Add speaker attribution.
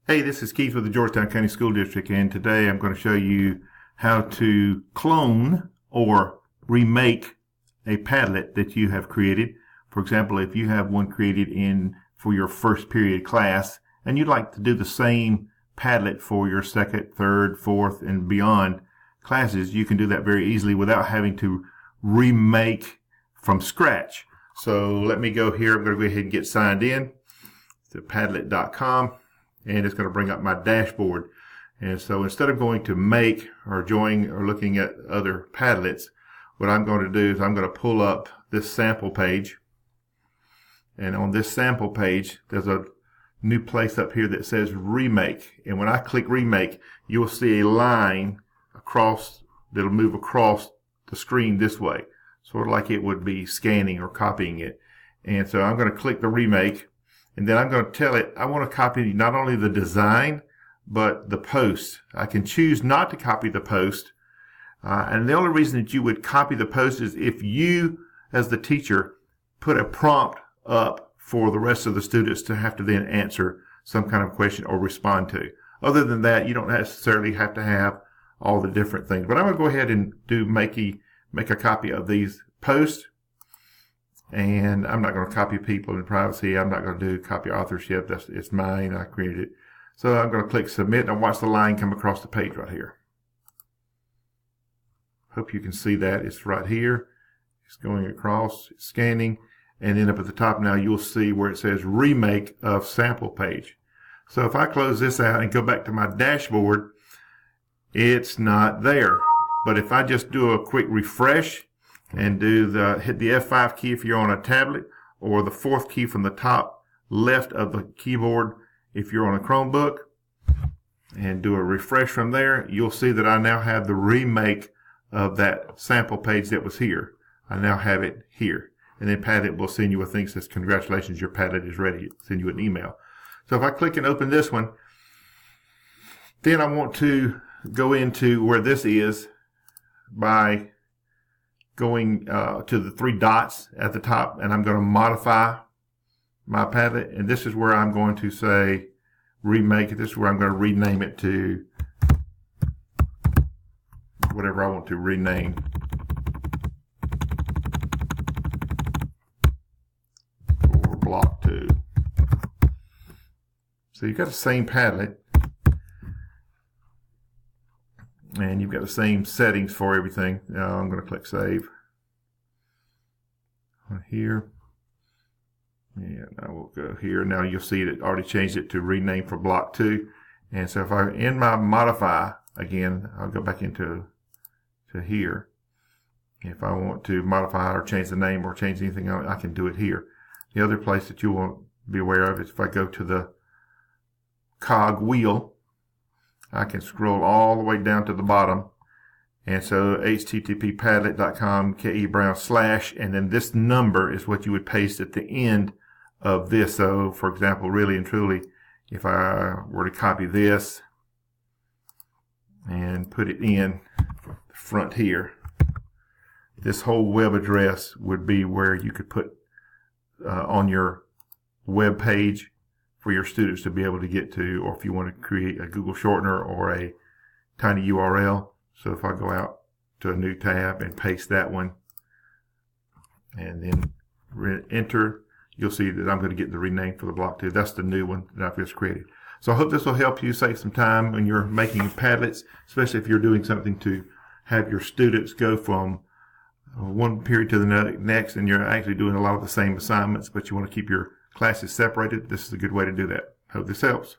Speaker 1: Hey, this is Keith with the Georgetown County School District, and today I'm going to show you how to clone or remake a Padlet that you have created. For example, if you have one created for your first period class and you'd like to do the same Padlet for your second, third, fourth, and beyond classes, you can do that very easily without having to remake from scratch. So let me go here. I'm going to go ahead and get signed in to Padlet.com. And it's going to bring up my dashboard. And so instead of going to make or join or looking at other Padlets, what I'm going to do is I'm going to pull up this sample page. And on this sample page, there's a new place up here that says Remake. And when I click Remake, you'll see a line across that'll move across the screen this way, sort of like it would be scanning or copying it. And so I'm going to click the Remake. And then I'm going to tell it I want to copy not only the design, but the post. I can choose not to copy the post. And the only reason that you would copy the post is if you, as the teacher, put a prompt up for the rest of the students to have to then answer some kind of question or respond to. Other than that, you don't necessarily have to have all the different things. But I'm going to go ahead and make a copy of these posts. And I'm not going to copy people in privacy. I'm not going to do copy authorship. It's mine. I created it. So I'm going to click submit and watch the line come across the page right here. Hope you can see that. It's right here. It's going across, it's scanning. And then up at the top now you'll see where it says remake of sample page. So if I close this out and go back to my dashboard, it's not there. But if I just do a quick refresh and hit the F5 key if you're on a tablet, or the 4th key from the top left of the keyboard if you're on a Chromebook, and do a refresh from there, you'll see that I now have the remake of that sample page that was here. I now have it here. And then Padlet will send you a thing that says, congratulations, your Padlet is ready. It'll send you an email. So if I click and open this one, then I want to go into where this is by going to the 3 dots at the top, and I'm going to modify my Padlet, and this is where I'm going to say remake it. This is where I'm going to rename it to whatever I want to rename. Or block 2. So you've got the same Padlet, and you've got the same settings for everything. Now I'm going to click save on here. And I will go here. Now you'll see it already changed it to rename for block 2. And so if I in my modify again, I'll go back into here. If I want to modify or change the name or change anything, I can do it here. The other place that you want to be aware of is if I go to the cog wheel, I can scroll all the way down to the bottom. And so http://padlet.com /, and then this number is what you would paste at the end of this. So for example, really and truly, if I were to copy this and put it in the front here, this whole web address would be where you could put on your web page for your students to be able to get to, or if you want to create a Google shortener or a tiny URL. So if I go out to a new tab and paste that one and then enter, you'll see that I'm going to get the rename for the block 2. That's the new one that I've just created. So I hope this will help you save some time when you're making Padlets, especially if you're doing something to have your students go from one period to the next, and you're actually doing a lot of the same assignments, but you want to keep your classes separated. This is a good way to do that. Hope this helps.